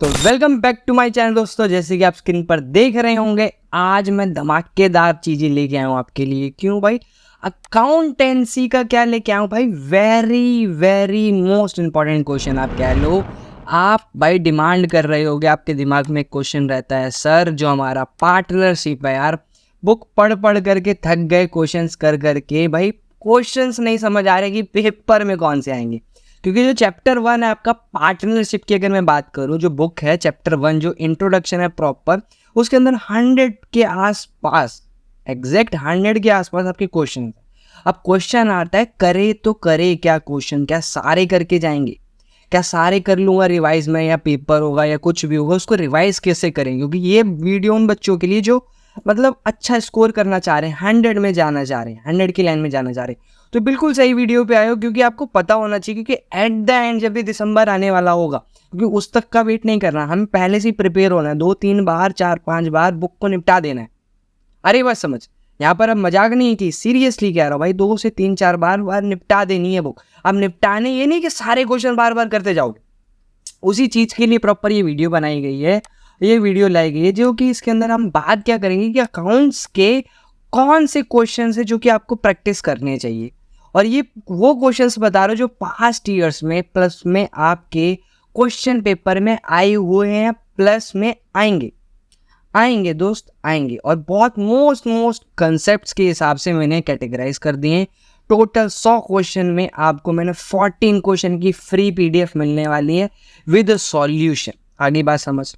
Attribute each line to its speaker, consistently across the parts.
Speaker 1: तो welcome back to my channel दोस्तों। जैसे कि आप स्क्रीन पर देख रहे होंगे, आज मैं धमाकेदार चीज़ें लेके आया हूँ आपके लिए। क्यों भाई? अकाउंटेंसी का क्या लेके आया हूँ भाई? Very very most important question आप कह लो। आप भाई डिमांड कर रहे होगे, आपके दिमाग में एक क्वेश्चन रहता है, सर जो हमारा पार्टनरशिप है यार, बुक पढ़ पढ़ करके थक गए क्वेश्चंस कर करके, भाई क्वेश्चंस नहीं समझ आ रहे कि पेपर में कौन से आएंगे। क्योंकि जो चैप्टर 1 है आपका पार्टनरशिप की, अगर मैं बात करूं, जो बुक है चैप्टर 1 जो इंट्रोडक्शन है प्रॉपर, उसके अंदर 100 के आसपास, एग्जैक्ट 100 के आसपास आपके क्वेश्चन है। अब क्वेश्चन आता है, करे तो करे क्या? क्वेश्चन क्या सारे करके जाएंगे? क्या सारे कर लूँगा रिवाइज में, या पेपर होगा या कुछ भी होगा, उसको रिवाइज कैसे करेंगे? क्योंकि ये वीडियो उन बच्चों के लिए जो मतलब अच्छा स्कोर करना चाह रहे हैं, 100 में जाना चाह रहे हैं, 100 की लाइन में जाना चाह रहे हैं। तो बिल्कुल सही वीडियो पे आए हो, क्योंकि आपको पता होना चाहिए, क्योंकि एट द एंड जब भी दिसंबर आने वाला होगा, क्योंकि उस तक का वेट नहीं करना, हमें पहले से ही प्रिपेयर होना है। 2-3 बार 4-5 बार बुक को निपटा देना है। अरे बस समझ, यहाँ पर अब मजाक नहीं की, सीरियसली कह रहा हूँ भाई, 2 से 3-4 बार निपटा देनी है बुक। अब निपटाने ये नहीं कि सारे क्वेश्चन बार बार करते जाओगे, उसी चीज़ के लिए प्रॉपर ये वीडियो बनाई गई है, ये वीडियो लाई गई है, जो कि इसके अंदर हम बात क्या करेंगे कि अकाउंट्स के कौन से क्वेश्चन है जो कि आपको प्रैक्टिस करने चाहिए। और ये वो क्वेश्चंस बता रहा हूँ जो पास्ट ईयर्स में प्लस में आपके क्वेश्चन पेपर में आए हुए हैं, प्लस में आएंगे दोस्त, आएंगे। और बहुत मोस्ट कंसेप्ट्स के हिसाब से मैंने कैटेगराइज कर दिए हैं। टोटल 100 क्वेश्चन में आपको मैंने 14 क्वेश्चन की फ्री पीडीएफ मिलने वाली है विद सॉल्यूशन। आगे बात समझ,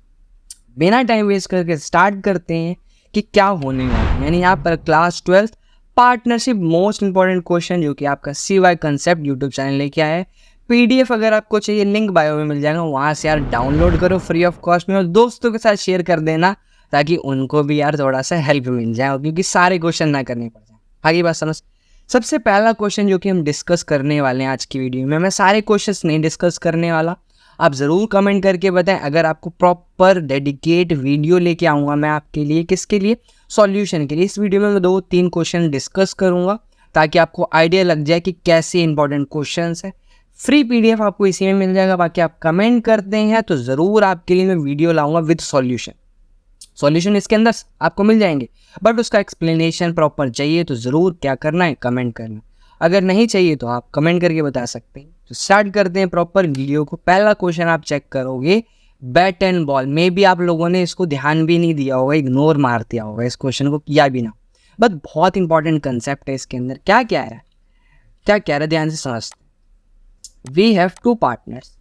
Speaker 1: बिना टाइम वेस्ट करके स्टार्ट करते हैं कि क्या होने वाला है। यानी यहाँ पर class 12 partnership most important question, जो कि आपका CY कंसेप्ट यूट्यूब चैनल लेके आया है। पीडीएफ अगर आपको चाहिए, लिंक बायो में मिल जाएगा, वहाँ से यार डाउनलोड करो फ्री ऑफ कॉस्ट में, और दोस्तों के साथ शेयर कर देना ताकि उनको भी यार थोड़ा सा हेल्प मिल जाए, क्योंकि सारे क्वेश्चन ना करने पड़ जाए। आगे बात समझ, सबसे पहला क्वेश्चन जो कि हम डिस्कस करने वाले हैं आज की वीडियो में, मैं सारे क्वेश्चंस नहीं डिस्कस करने वाला, आप ज़रूर कमेंट करके बताएं। अगर आपको प्रॉपर डेडिकेट वीडियो लेके आऊँगा मैं आपके लिए, किसके लिए? सॉल्यूशन के लिए। इस वीडियो में मैं 2-3 क्वेश्चन डिस्कस करूँगा ताकि आपको आइडिया लग जाए कि कैसे इंपॉर्टेंट क्वेश्चंस है। फ्री पीडीएफ आपको इसी में मिल जाएगा। बाकी आप कमेंट करते हैं तो ज़रूर आपके लिए मैं वीडियो लाऊंगा विद सॉल्यूशन इसके अंदर आपको मिल जाएंगे। बट उसका एक्सप्लेनेशन प्रॉपर चाहिए तो ज़रूर क्या करना है, कमेंट करना। अगर नहीं चाहिए तो आप कमेंट करके बता सकते हैं। तो स्टार्ट करते हैं प्रॉपर वीडियो को। पहला क्वेश्चन आप चेक करोगे, बैट एंड बॉल। मे भी आप लोगों ने इसको ध्यान भी नहीं दिया होगा, इग्नोर मार दिया होगा, इस क्वेश्चन को किया भी ना, बट बहुत इंपॉर्टेंट कंसेप्ट है इसके अंदर। क्या कह रहा है ध्यान से समझते। We have 2 partners,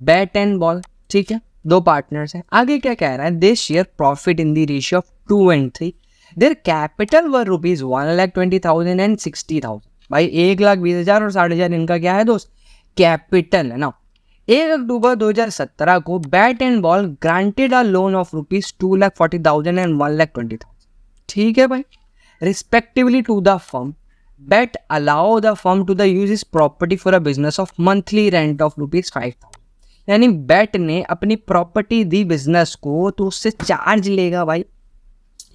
Speaker 1: bat and ball, ठीक है, 2 पार्टनर्स हैं। आगे क्या कह रहा है? They share profit in the ratio of 2 and 3। Their capital were rupees 1,20,000 and 60,000। भाई 1,20,000 और 60,000 इनका क्या है दोस्त? कैपिटल है ना। 1 अक्टूबर 2017 को bat and ball granted a loan of rupees 2,40,000 and 1,20,000, ठीक है भाई, respectively to the firm. Bat allow the firm to the use its property for a business of monthly rent of rupees 5,000। यानी bat ने अपनी property दी business को, तो उससे charge लेगा भाई,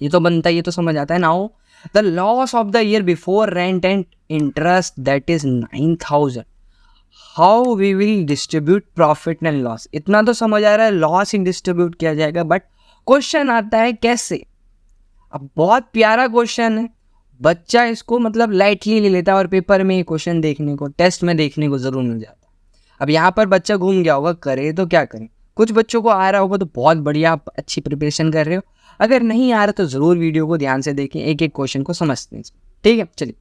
Speaker 1: ये तो बनता है, ये तो समझ आता है। Now the loss of the year before rent and interest that is 9,000। How we will distribute profit and loss? इतना तो समझ आ रहा है, लॉस ही डिस्ट्रीब्यूट किया जाएगा, बट क्वेश्चन आता है कैसे। अब बहुत प्यारा क्वेश्चन है, बच्चा इसको मतलब लाइटली ले लेता है, और पेपर में क्वेश्चन देखने को, टेस्ट में देखने को जरूर मिल जाता है। अब यहाँ पर बच्चा घूम गया होगा, करे तो क्या करें। कुछ बच्चों को आ रहा होगा तो बहुत बढ़िया, आप अच्छी प्रिपरेशन कर रहे हो। अगर नहीं आ रहा तो ज़रूर वीडियो को ध्यान से देखें, एक एक क्वेश्चन को समझते हैं, ठीक है। चलिए,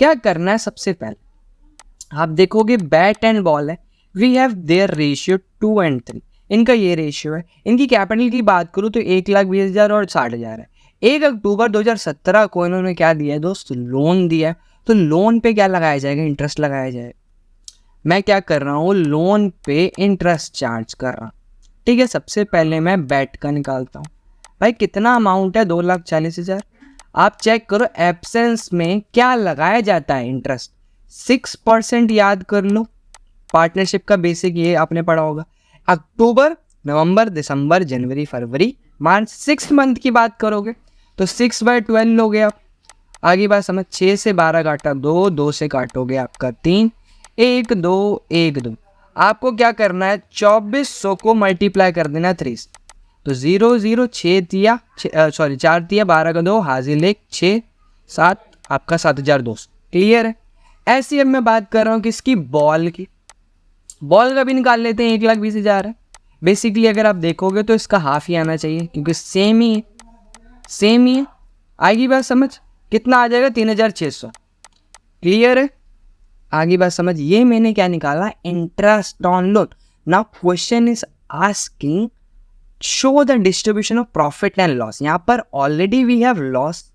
Speaker 1: क्या करना है? सबसे पहले आप देखोगे बैट एंड बॉल है, we have their ratio 2 and 3, इनका ये रेशियो है। इनकी कैपिटल की बात करूँ तो 1,20,000 और 60,000 है। 1 अक्टूबर 2017 को इन्होंने क्या दिया है दोस्त? लोन दिया है। तो लोन पे क्या लगाया जाएगा? इंटरेस्ट लगाया जाएगा। मैं क्या कर रहा हूँ? लोन पे इंटरेस्ट चार्ज कर रहा हूँ, ठीक है। सबसे पहले मैं बैट का निकालता हूँ। भाई कितना अमाउंट है? 2,40,000। आप चेक करो एब्सेंस में क्या लगाया जाता है? इंटरेस्ट 6% याद कर लो, पार्टनरशिप का बेसिक ये आपने पढ़ा होगा। अक्टूबर, नवंबर, दिसंबर, जनवरी, फरवरी, मार्च, 6 मंथ की बात करोगे तो 6/12 लोगे आप। आगे बात समझ, 6 से 12 काटा 2, 2 से काटोगे आपका 3, 1 2 1 2, आपको क्या करना है, 2400 को मल्टीप्लाई कर देना 3 से। तो 0 0 6 तिया 4 तिया 12 का 2 हाजिर 1 6 7 आपका 7200। क्लियर है। ऐसी अब मैं बात कर रहा हूँ किसकी, बॉल की। बॉल का भी निकाल लेते हैं, 1,20,000 है। बेसिकली अगर आप देखोगे तो इसका हाफ ही आना चाहिए क्योंकि सेम ही है। आएगी बात समझ, कितना आ जाएगा, 3,600। क्लियर है, आगे बात समझ। ये मैंने क्या निकाला, interest on loan. Now question is asking show the distribution of profit and loss. यहाँ पर ऑलरेडी वी हैव लॉस,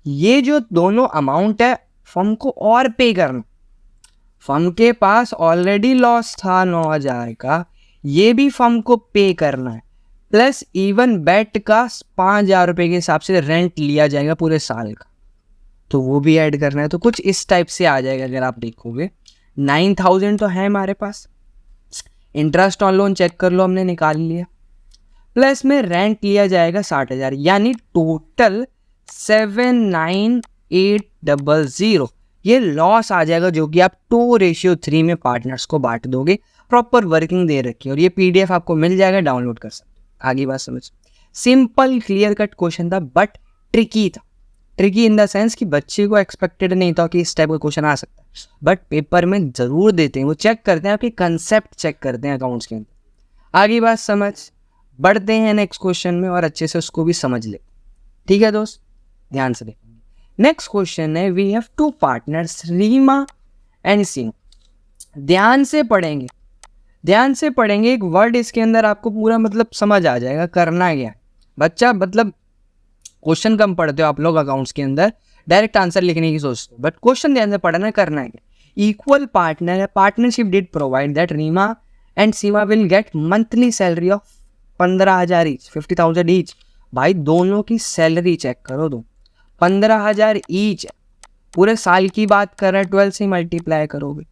Speaker 1: ये जो दोनों अमाउंट है फर्म को और पे करना। फर्म के पास ऑलरेडी लॉस था 9,000 का, ये भी फर्म को पे करना है, प्लस इवन बेट का 5,000 रुपये के हिसाब से रेंट लिया जाएगा पूरे साल का, तो वो भी ऐड करना है। तो कुछ इस टाइप से आ जाएगा। अगर आप देखोगे 9,000 तो है हमारे पास, इंटरेस्ट ऑन लोन चेक कर लो, हमने निकाल लिया, प्लस में रेंट लिया जाएगा 60,000, यानी टोटल 7,9,800 ये लॉस आ जाएगा, जो कि आप 2:3 में पार्टनर्स को बांट दोगे। प्रॉपर वर्किंग दे रखी है और ये PDF आपको मिल जाएगा, डाउनलोड कर सकते हो। आगे बात समझ। सिंपल क्लियर कट क्वेश्चन था, बट ट्रिकी था। ट्रिकी इन द सेंस कि बच्चे को एक्सपेक्टेड नहीं था कि इस टाइप का क्वेश्चन आ सकता है, बट पेपर में ज़रूर देते हैं। वो चेक करते हैं, आपके कंसेप्ट चेक करते हैं अकाउंट्स के अंदर। आगे बात समझ, बढ़ते हैं नेक्स्ट क्वेश्चन में और अच्छे से उसको भी समझ ले। ठीक है दोस्त, ध्यान से देखेंगे। नेक्स्ट क्वेश्चन है, we have 2 partners Reema and Seema. ध्यान से पढ़ेंगे एक वर्ड इसके अंदर आपको पूरा मतलब समझ आ जाएगा करना क्या है। बच्चा मतलब क्वेश्चन कम पढ़ते हो आप लोग अकाउंट्स के अंदर, डायरेक्ट आंसर लिखने की सोचते हो, बट क्वेश्चन ध्यान से पढ़ना है, करना है क्या। इक्वल पार्टनर है, partnership did provide that Reema and Seema will get monthly salary of 15,000 each, 50,000 each. भाई दोनों की सैलरी चेक करो, दो 15,000 ईच, पूरे साल की बात कर रहे हैं, 12 से मल्टीप्लाई करोगे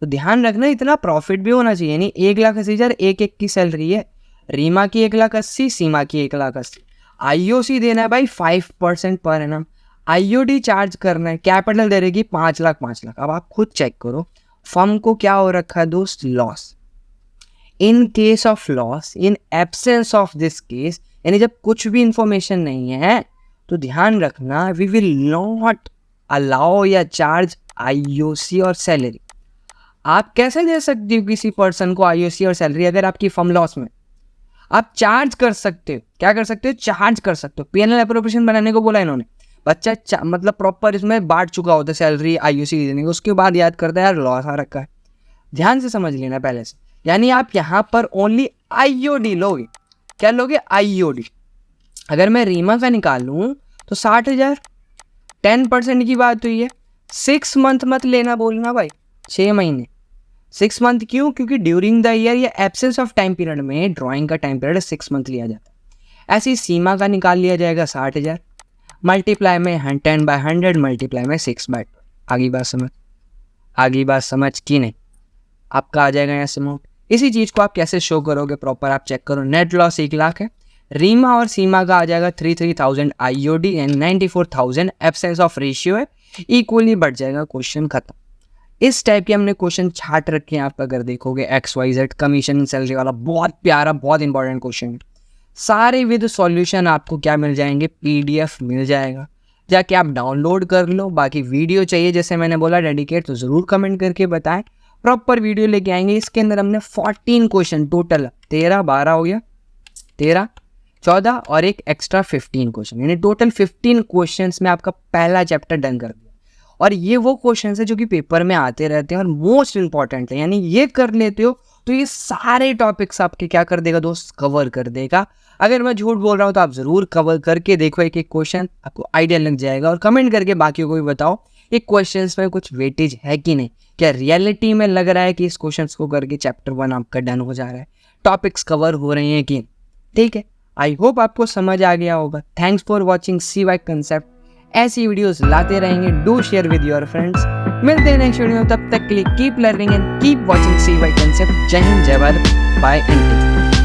Speaker 1: तो ध्यान रखना इतना प्रॉफिट भी होना चाहिए। नहीं 1,80,000 एक की सैलरी है, रीमा की 1,80,000, सीमा की 1,80,000। IOC देना है भाई 5% पर एनम, IOD चार्ज करना है, कैपिटल दे रहेगी 5 लाख। अब आप खुद चेक करो फर्म को क्या हो रखा है दोस्त, loss. In case of loss, in absence of this case, यानी जब कुछ भी इंफॉर्मेशन नहीं है तो ध्यान रखना वी विल नॉट अलाउ या चार्ज IOC और सैलरी। आप कैसे दे सकते हो किसी पर्सन को IOC और सैलरी अगर आपकी फर्म लॉस में? आप चार्ज कर सकते हो, क्या कर सकते हो, चार्ज कर सकते हो। PNL एप्रोप्रिएशन बनाने को बोला इन्होंने, बच्चा मतलब प्रॉपर इसमें बांट चुका होता है सैलरी IOC देने को, उसके बाद याद करता है यार लॉस आ रखा है। ध्यान से समझ लेना पहले से, यानी आप यहाँ पर ओनली IOD लोगे। क्या लोगे, IOD। अगर मैं रीमा का निकालूँ तो 60,000, 10% की बात हुई है। 6 मंथ मत लेना बोलना भाई, 6 महीने। 6 मंथ क्यों, क्योंकि ड्यूरिंग द ईयर या एब्सेंस ऑफ टाइम पीरियड में ड्राइंग का टाइम पीरियड 6 मंथ लिया जाता है। ऐसी सीमा का निकाल लिया जाएगा 60,000, मल्टीप्लाई में 10/100, मल्टीप्लाई में 6/12। आगे बात समझ की नहीं, आपका आ जाएगा यहाँ से अमाउंट। इसी चीज़ को आप कैसे शो करोगे प्रॉपर आप चेक करो। नेट लॉस 1 लाख है, रीमा और सीमा का आ जाएगा 33,000 IOD and 94,000 absence of ratio है, इक्वली बढ़ जाएगा, क्वेश्चन खत्म। इस टाइप के हमने क्वेश्चन छाट रखे हैं। आप अगर देखोगे XYZ कमीशन सैलरी वाला बहुत प्यारा बहुत इंपॉर्टेंट क्वेश्चन है। सारे विद सॉल्यूशन आपको क्या मिल जाएंगे, PDF मिल जाएगा, जाके आप डाउनलोड कर लो। बाकी वीडियो चाहिए जैसे मैंने बोला डेडिकेट, तो ज़रूर कमेंट करके बताएं, प्रॉपर वीडियो लेके आएंगे। इसके अंदर हमने 14 क्वेश्चन टोटल, 13 12 हो गया, 13 14 और एक एक्स्ट्रा 15 क्वेश्चन, यानी टोटल 15 क्वेश्चंस में आपका पहला चैप्टर डन कर दिया। और ये वो क्वेश्चंस है जो कि पेपर में आते रहते हैं और मोस्ट इंपॉर्टेंट है, यानी ये कर लेते हो तो ये सारे टॉपिक्स आपके क्या कर देगा दोस्त, कवर कर देगा। अगर मैं झूठ बोल रहा हूँ तो आप ज़रूर कवर करके देखो एक क्वेश्चन, आपको आइडिया लग जाएगा। और कमेंट करके बाकियों को भी बताओ ये क्वेश्चंस में कुछ वेटेज है कि नहीं, क्या रियलिटी में लग रहा है कि इस क्वेश्चंस को करके चैप्टर 1 आपका डन हो जा रहा है, टॉपिक्स कवर हो रहे हैं कि। ठीक है, आई होप आपको समझ आ गया होगा। Thanks for watching CY concept. ऐसी वीडियोस लाते रहेंगे, do share with your friends. मिलते हैं नेक्स्ट वीडियो, तब तक के लिए keep learning and keep watching CY concept. जय हिंद, जय भारत, बाय एंड टेक।